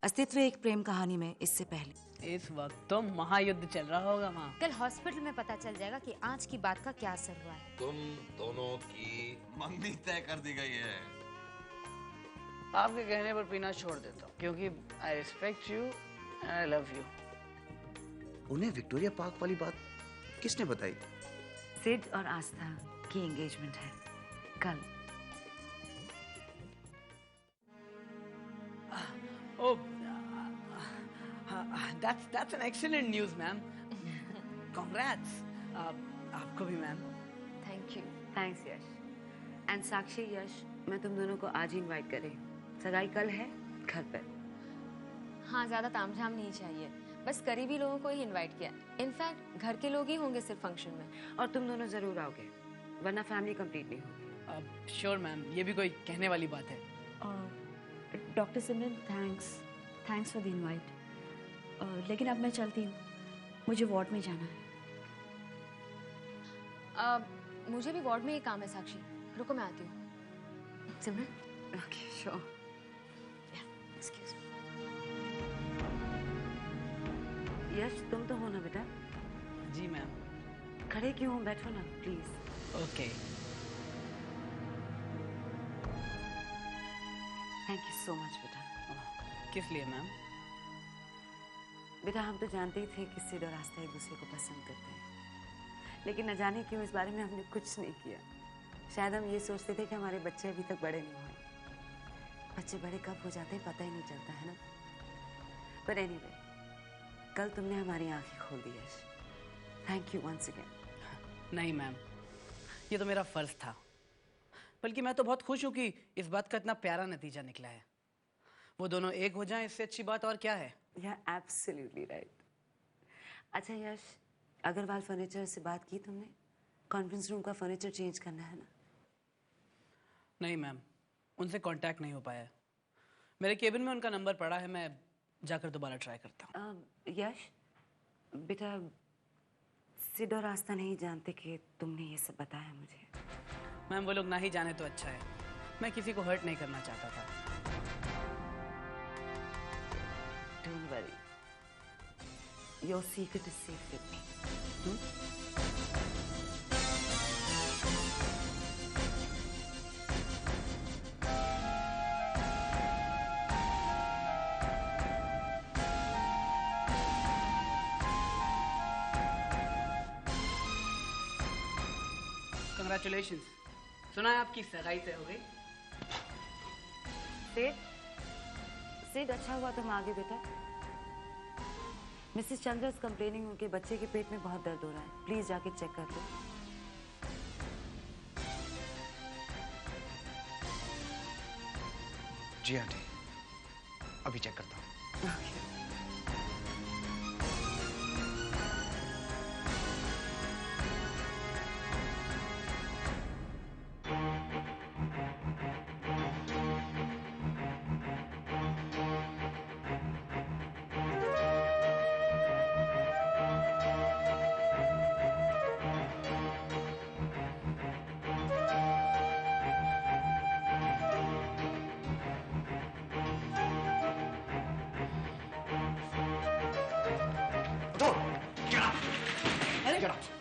अस्तित्व एक प्रेम कहानी में इससे पहले। इस वक्त तो महायुद्ध चल रहा होगा वहाँ। कल हॉस्पिटल में पता चल जाएगा कि आज की बात का क्या असर हुआ है। तुम दोनों की मंगनी तय कर दी गई है। आपके कहने पर पीना छोड़ देता हूँ क्योंकि I respect you and I love you. उन्हें विक्टोरिया पार्क वाली बात किसने बताई? सिड और आस्था की एंगेजमेंट है कल। Oh, that's an excellent news, ma'am. Congrats. आपको भी ma'am. Thank you. Thanks Yash. And Sakshi Yash, मैं तुम दोनों को आज ही इनवाइट कर रही हूँ। सगाई कल है घर पर। हाँ, ज्यादा तामझाम नहीं चाहिए, बस करीबी लोगों को ही इनवाइट किया। इनफैक्ट घर के लोग ही होंगे सिर्फ फंक्शन में। और तुम दोनों जरूर आओगे वरना फैमिली कंप्लीट नहीं होगी। श्योर मैम, ये भी कोई कहने वाली बात है। Doctor Simran, thanks for the invite. लेकिन अब मैं चलती हूँ, मुझे वार्ड में जाना है। मुझे भी वार्ड में ही काम है साक्षी, रुको मैं आती हूँ। Simran, okay sure. Excuse me. Yash, तुम तो हो ना बेटा? जी मैम। खड़े क्यों हो, बैठो ना please. Okay. Thank you so much बेटा। किस लिए मैम? बेटा, हम तो जानते ही थे कि सिड और आस्था एक दूसरे को पसंद करते हैं, लेकिन न जाने क्यों इस बारे में हमने कुछ नहीं किया। शायद हम ये सोचते थे कि हमारे बच्चे अभी तक बड़े नहीं हुए। बच्चे बड़े कब हो जाते हैं पता ही नहीं चलता है ना। पर एनीवे, कल तुमने हमारी आंखें खोल दी Yash. Thank you once again. नहीं मैम, ये तो मेरा फर्ज था। बल्कि मैं तो बहुत खुश हूँ कि इस बात का इतना प्यारा नतीजा निकला है। वो दोनों एक हो जाएं, इससे अच्छी बात और क्या है। Yeah, absolutely right. अच्छा यश, अग्रवाल फर्नीचर से बात की तुमने? कॉन्फ्रेंस रूम का फर्नीचर चेंज करना है ना? नहीं मैम, उनसे कांटेक्ट नहीं हो पाया है। मेरे केबिन में उनका नंबर पड़ा है, मैं जाकर दोबारा ट्राई करता हूँ। यश बेटा, सिड और आस्था नहीं जानते कि तुमने ये सब बताया मुझे। मैम, वो लोग ना ही जाने तो अच्छा है। मैं किसी को हर्ट नहीं करना चाहता था। Don't worry. Your secret is safe with me. Congratulations. सुना है आपकी सगाई तय हो गई? सिड, अच्छा हुआ तुम आ गए बेटा। मिसेस चंद्रा इज कंप्लेनिंग उनके बच्चे के पेट में बहुत दर्द हो रहा है। प्लीज जाके चेक कर लो। जी आंटी, अभी चेक करता हूँ।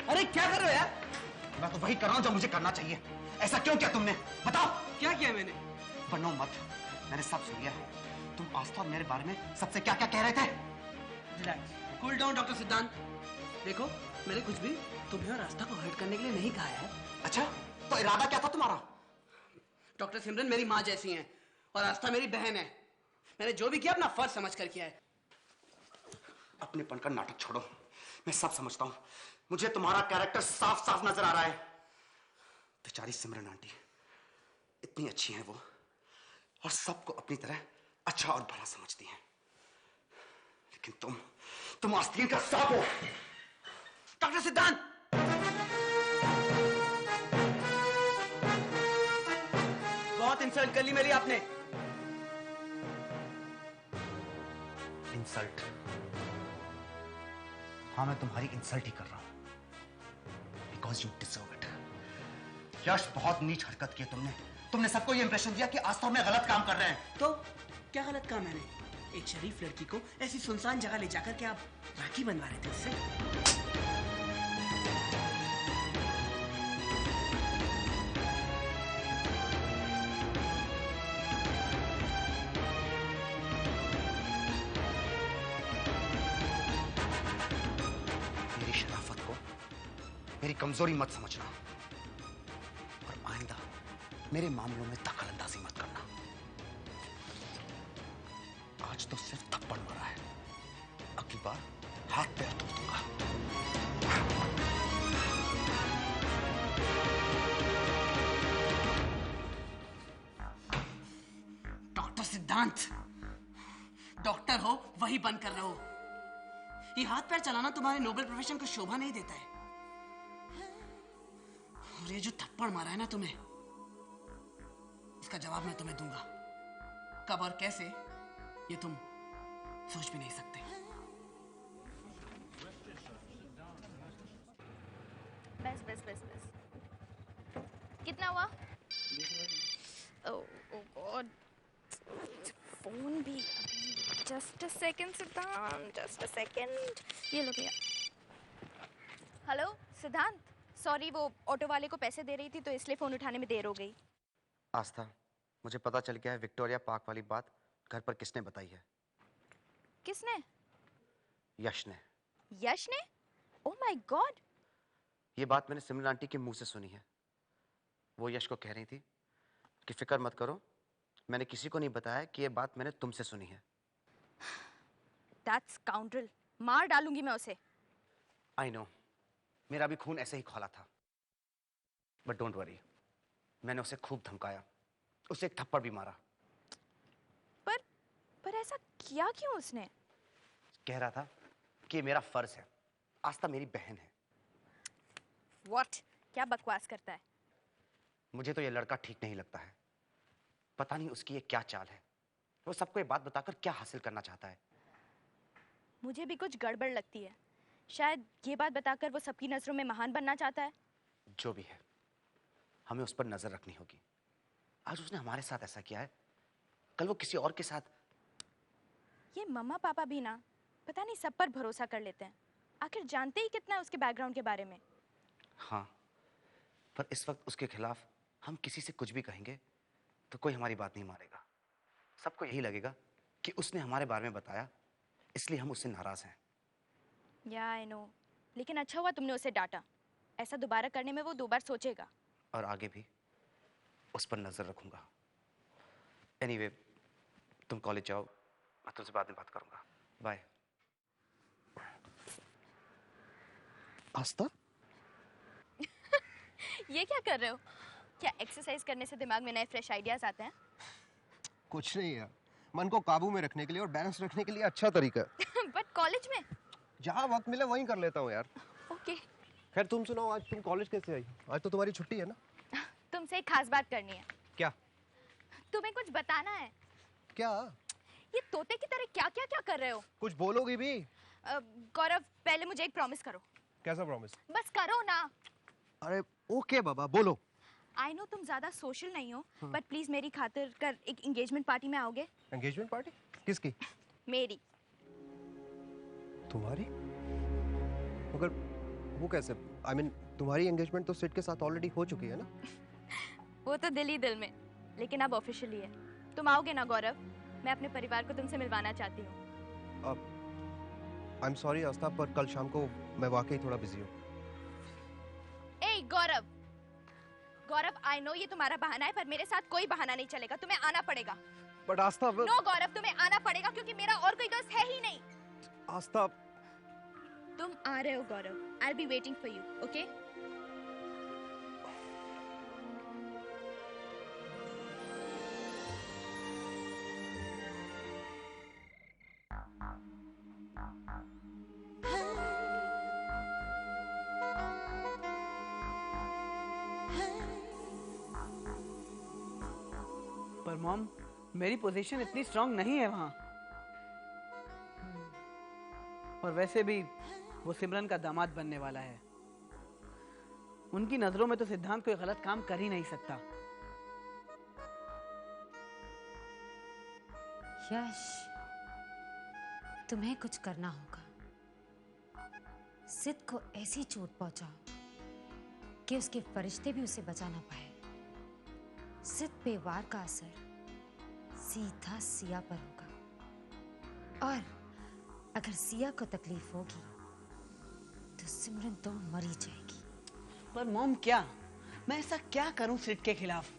अरे क्या कर रहे हो यार? मैं तो वही कर रहा हूं जो मुझे करना चाहिए। ऐसा क्यों किया तुमने? बताओ। क्या किया मैंने? बनो मत, मैंने सब सुन लिया। तुम आस्था मेरे बारे में सबसे क्या क्या कह रहे थे? रिलैक्स, कूल डाउन डॉक्टर सिद्धांत। देखो, मैंने कुछ भी तुम्हें और आस्था को हर्ट करने के लिए नहीं कहा है। अच्छा, तो इरादा क्या था तुम्हारा? डॉक्टर सिमरन मेरी माँ जैसी हैं और आस्था मेरी बहन है। मैंने जो भी किया अपना फर्ज समझ कर किया है। अपनेपन का नाटक छोड़ो, मैं सब समझता हूँ। मुझे तुम्हारा कैरेक्टर साफ साफ नजर आ रहा है। बेचारी सिमरन आंटी इतनी अच्छी हैं वो, और सबको अपनी तरह अच्छा और भला समझती हैं, लेकिन तुम आस्तीन का सांप हो। डॉक्टर सिद्धांत, बहुत इंसल्ट कर ली मेरी आपने। इंसल्ट? हाँ, मैं तुम्हारी इंसल्ट ही कर रहा हूं, बिकॉज यू डिजर्व इट। यश, बहुत नीच हरकत की तुमने सबको ये इंप्रेशन दिया कि आस्था में गलत काम कर रहे हैं। तो क्या गलत काम मैंने? एक शरीफ लड़की को ऐसी सुनसान जगह ले जाकर के आप राखी बनवा रहे थे उससे। मेरी शराफत को मेरी कमजोरी मत समझना और आइंदा मेरे मामलों में दखलंदाजी मत करना। आज तो सिर्फ थप्पड़ मारा है, अगली बार हाथ पैर तोड़ दूंगा। डॉक्टर सिद्धांत, डॉक्टर हो वही बनकर रहो। ये हाथ पैर चलाना तुम्हारे नोबेल प्रोफेशन को शोभा नहीं देता है। और ये जो थप्पड़ मारा है ना तुम्हें, इसका जवाब मैं तुम्हें दूंगा। कब और कैसे ये तुम सोच भी नहीं सकते। बस बस बस बस। कितना हुआ? ओह गॉड, फोन भी। जस्ट अ सेकंड सिद्धांत, जस्ट अ सेकंड। ये लो भैया। हेलो सिद्धांत, सॉरी वो ऑटो वाले को पैसे दे रही थी तो इसलिए फ़ोन उठाने में देर हो गई। आस्था, मुझे पता चल गया है विक्टोरिया पार्क वाली बात घर पर किसने बताई है। किसने? यश ने। यश ने? Oh my God. ये बात मैंने सिमरन आंटी के मुंह से सुनी है। वो यश को कह रही थी कि फिक्र मत करो, मैंने किसी को नहीं बताया कि ये बात मैंने तुमसे सुनी है। दैट्स स्काउंड्रल, मार डालूंगी मैं उसे। आई नो, मेरा भी खून ऐसे ही खौला था, बट डोंट वरी, मैंने उसे खूब धमकाया, उसे एक थप्पड़ भी मारा। पर ऐसा किया क्यों उसने? कह रहा था कि ये मेरा फर्ज है, आस्था मेरी बहन है। व्हाट? क्या बकवास करता है? मुझे तो ये लड़का ठीक नहीं लगता है। पता नहीं उसकी ये क्या चाल है, वो सबको ये बात बताकर क्या हासिल करना चाहता है। मुझे भी कुछ गड़बड़ लगती है। शायद ये बात बताकर वो सबकी नजरों में महान बनना चाहता है। जो भी है, हमें उस पर नजर रखनी होगी। आज उसने हमारे साथ ऐसा किया है, कल वो किसी और के साथ। ये मम्मा पापा भी ना पता नहीं सब पर भरोसा कर लेते हैं। आखिर जानते ही कितना है उसके बैकग्राउंड के बारे में। हाँ, पर इस वक्त उसके खिलाफ हम किसी से कुछ भी कहेंगे तो कोई हमारी बात नहीं मानेगा। सबको यही लगेगा कि उसने हमारे बारे में बताया, इसलिए हम उससे नाराज हैं। या आई नो, लेकिन अच्छा हुआ तुमने उसे डांटा। ऐसा दोबारा करने में वो 2 बार सोचेगा। और आगे भी उस पर नजर रखूंगा। एनीवे, तुम कॉलेज जाओ, मैं तुमसे बाद में बात करूंगा। बाय। आस्था, ये क्या कर रहे हो? क्या एक्सरसाइज करने से दिमाग में नए फ्रेश आइडियाज आते हैं? कुछ नहीं यार, मन को काबू में रखने के लिए और बैलेंस रखने के लिए अच्छा तरीका है। बट कॉलेज में? जहाँ वक्त मिले वहीं कर लेता हूँ यार। ओके। खैर तुम सुनाओ, आज तुम कॉलेज कैसे आई? आज तो तुम्हारी छुट्टी है ना? तुमसे एक खास बात करनी है। क्या? तुम्हें कुछ बताना है। क्या? ये तोते की तरह क्या क्या क्या कर रहे हो? कुछ बोलोगी भी? गौरव, पहले मुझे एक प्रॉमिस करो। कैसा प्रॉमिस? बस करो ना। अरे ओके बाबा, बोलो। आई नो तुम ज्यादा सोशल नहीं हो, बट प्लीज मेरी खातिर कर एक एंगेजमेंट पार्टी में आओगे? Engagement party? किसकी? मेरी। तुम्हारी? मगर वो कैसे? I mean, तुम्हारी एंगेजमेंट तो सिड के साथ ऑलरेडी हो चुकी है ना? वो तो दिल ही दिल में, लेकिन अब ऑफिशियली है। तुम आओगे ना गौरव? मैं अपने परिवार को तुमसे मिलवाना चाहती हूँ। आई एम सॉरी आस्था, पर कल शाम को मैं वाकई थोड़ा बिजी हूँ। ए गौरव, गौरव आई नो ये तुम्हारा बहाना है, पर मेरे साथ कोई बहाना नहीं चलेगा। तुम्हें आना पड़ेगा। बट आस्था नो गौरव, तुम्हें आना पड़ेगा क्योंकि मेरा और कोई दोस्त है ही नहीं। आस्था, तुम आ रहे हो Gaurav. I be waiting for you, okay? पर मॉम, मेरी पोजीशन इतनी स्ट्रांग नहीं है वहां। और वैसे भी वो सिमरन का दामाद बनने वाला है। उनकी नजरों में तो सिद्धांत कोई गलत काम कर ही नहीं सकता। यश, तुम्हें कुछ करना होगा। सिद को ऐसी चोट पहुंचाओ कि उसके फरिश्ते भी उसे बचा ना पाए। सिद पे वार का असर सीधा सिया पर होगा, और अगर सिया को तकलीफ होगी तो सिमरन तो मर ही जाएगी। पर मॉम क्या, मैं ऐसा क्या करूं सिड के खिलाफ?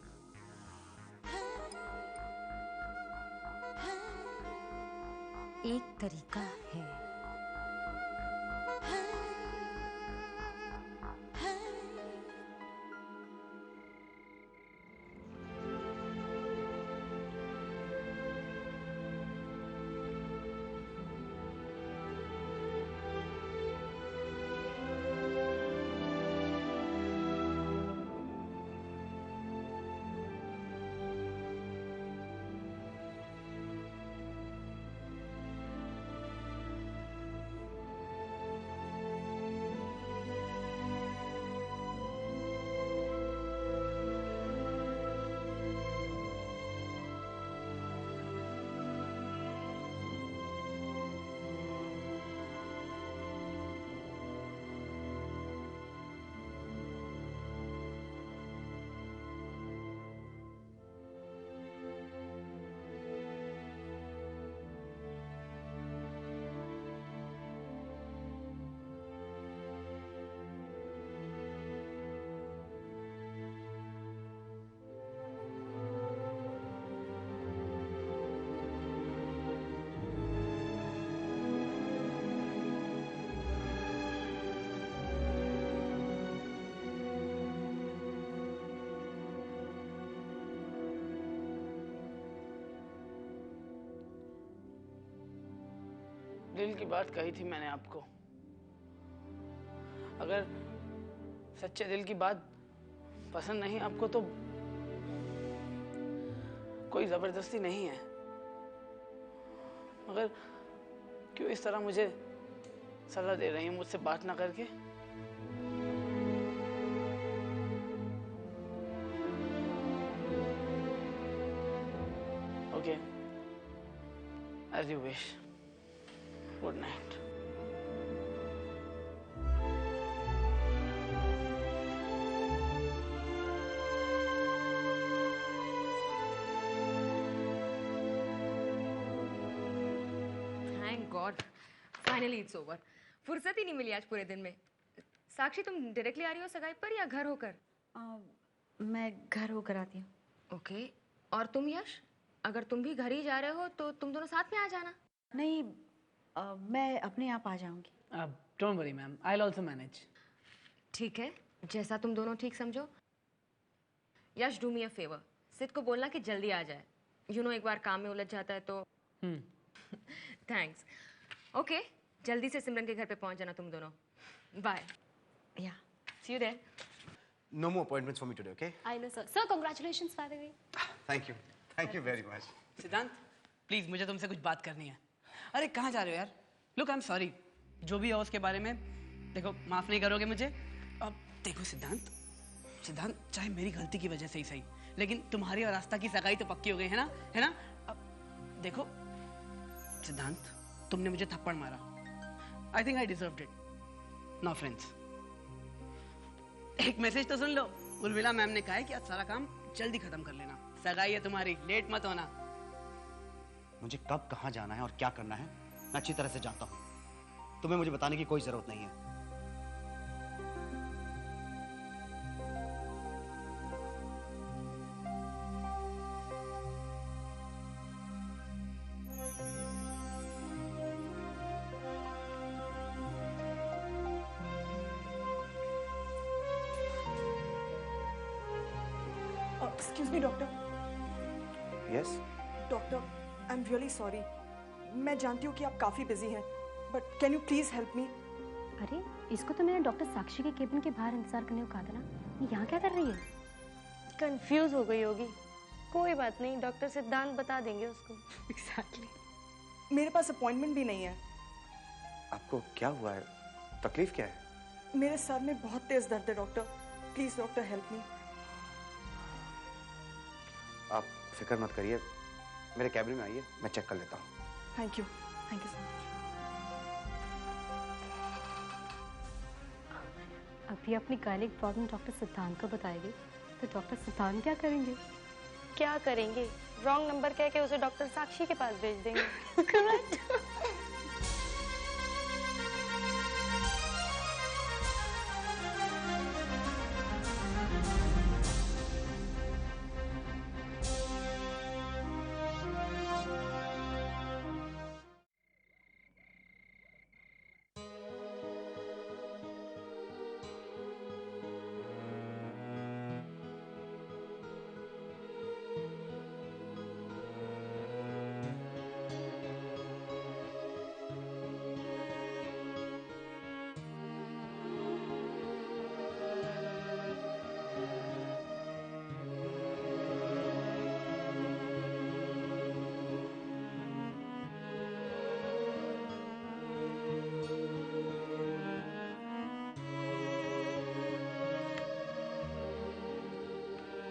एक तरीका है। दिल की बात कही थी मैंने आपको। अगर सच्चे दिल की बात पसंद नहीं आपको तो कोई जबरदस्ती नहीं है, मगर क्यों इस तरह मुझे सलाह दे रही हैं मुझसे बात ना करके? Okay, as you wish. Good night. Thank God. Finally it's over. फुर्सत ही नहीं मिली आज पूरे दिन में। साक्षी, तुम डायरेक्टली आ रही हो सगाई पर या घर होकर? मैं घर होकर आती हूँ। ओके, और तुम यश, अगर तुम भी घर ही जा रहे हो तो तुम दोनों साथ में आ जाना। नहीं, मैं अपने आप आ जाऊंगी। Don't worry ma'am, I'll also manage. ठीक है, जैसा तुम दोनों ठीक समझो। यश, डू मी अ फेवर, सिद को बोलना कि जल्दी आ जाए। एक बार काम में उलझ जाता है तो। थैंक्स। ओके, जल्दी से सिमरन के घर पे पहुंच जाना तुम दोनों। Bye. Yeah, see you there. No more appointments for me today, okay? I know, sir. Sir, congratulations, by the way. Thank you. Thank you very much. सिद्धांत, प्लीज मुझे तुमसे कुछ बात करनी है। अरे कहाँ जा रहे हो यार? लुक, आई एम सॉरी, जो भी हो उसके बारे में देखो, माफ नहीं करोगे मुझे? अब देखो सिद्धांत, चाहे मेरी गलती की वजह से ही सही, लेकिन तुम्हारी और आस्था की सगाई तो पक्की हो गई है ना? अब देखो सिद्धांत, तुमने मुझे थप्पड़ मारा, I think I deserved it. No friends. एक मैसेज तो सुन लो, उर्मिला मैम ने कहा है कि आज सारा काम जल्दी खत्म कर लेना, सगाई है तुम्हारी, लेट मत होना। मुझे कब कहाँ जाना है और क्या करना है मैं अच्छी तरह से जानता हूँ, तुम्हें मुझे बताने की कोई जरूरत नहीं है। Excuse me, doctor. Yes? Doctor, I'm really sorry. मैं जानती हूँ कि आप काफी बिजी हैं, but can you please help me? अरे, इसको तो मैंने डॉक्टर साक्षी के केबिन के बाहर इंतजार करने को कहा था ना। ये यहाँ क्या कर रही है? कंफ्यूज हो गई होगी। कोई बात नहीं, डॉक्टर सिद्धांत बता देंगे उसको। Exactly. मेरे पास अपॉइंटमेंट भी नहीं है। आपको क्या हुआ है? तकलीफ क्या है? मेरे सर में बहुत तेज दर्द है doctor. Please doctor help me. आप फिक्र मत करिए, मेरे कैबिन में आइए, मैं चेक कर लेता हूँ। Thank you. Thank you so much. अभी अपनी गायनिक प्रॉब्लम डॉक्टर सिद्धांत को बताएगी तो डॉक्टर सिद्धांत क्या करेंगे? क्या करेंगे? रॉन्ग नंबर कह के उसे डॉक्टर साक्षी के पास भेज देंगे।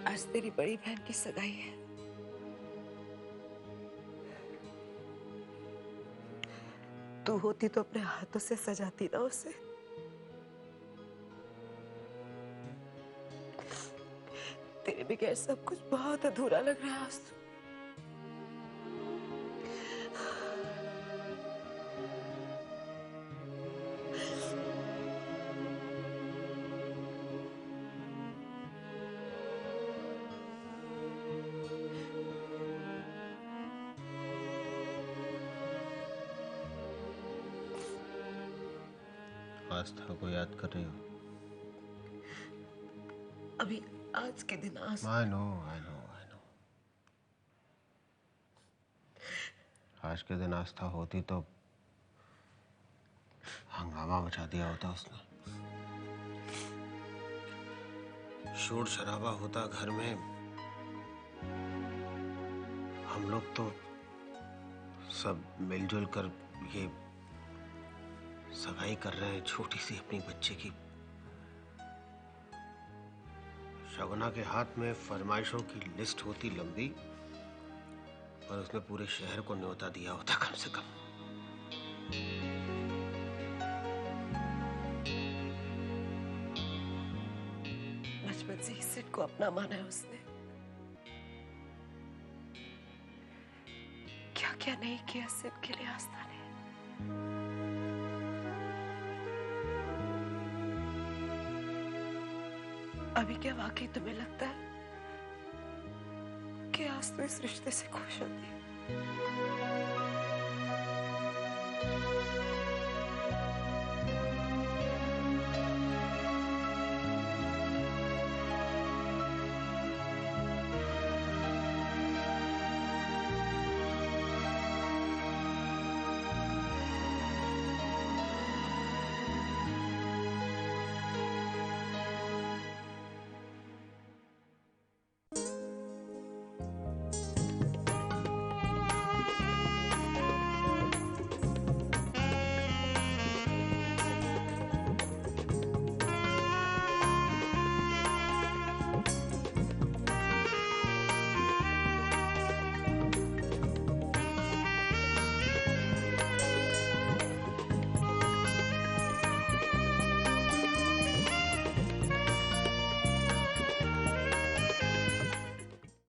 आज तेरी बड़ी बहन की सगाई है। तू होती तो अपने हाथों से सजाती ना उसे। तेरे बगैर सब कुछ बहुत अधूरा लग रहा है आज तो। आस्था को याद कर रही हो? अभी आज के दिन I know. आज के दिन आस्था होती तो हंगामा मचा दिया होता उसने। शोर शराबा होता घर में। हम लोग तो सब मिलजुल कर ये सगाई कर रहे हैं छोटी सी अपनी बच्चे की। शगुना के हाथ में फरमाइशों की लिस्ट होती लंबी, पर उसने पूरे शहर को न्योता दिया होता कम से कम। बचपन से ही सिड को अपना माना है उसने। क्या क्या नहीं किया सिड के लिए आस्था ने। अभी क्या वाकई तुम्हें लगता है कि आज तो इस रिश्ते से खुश होती है?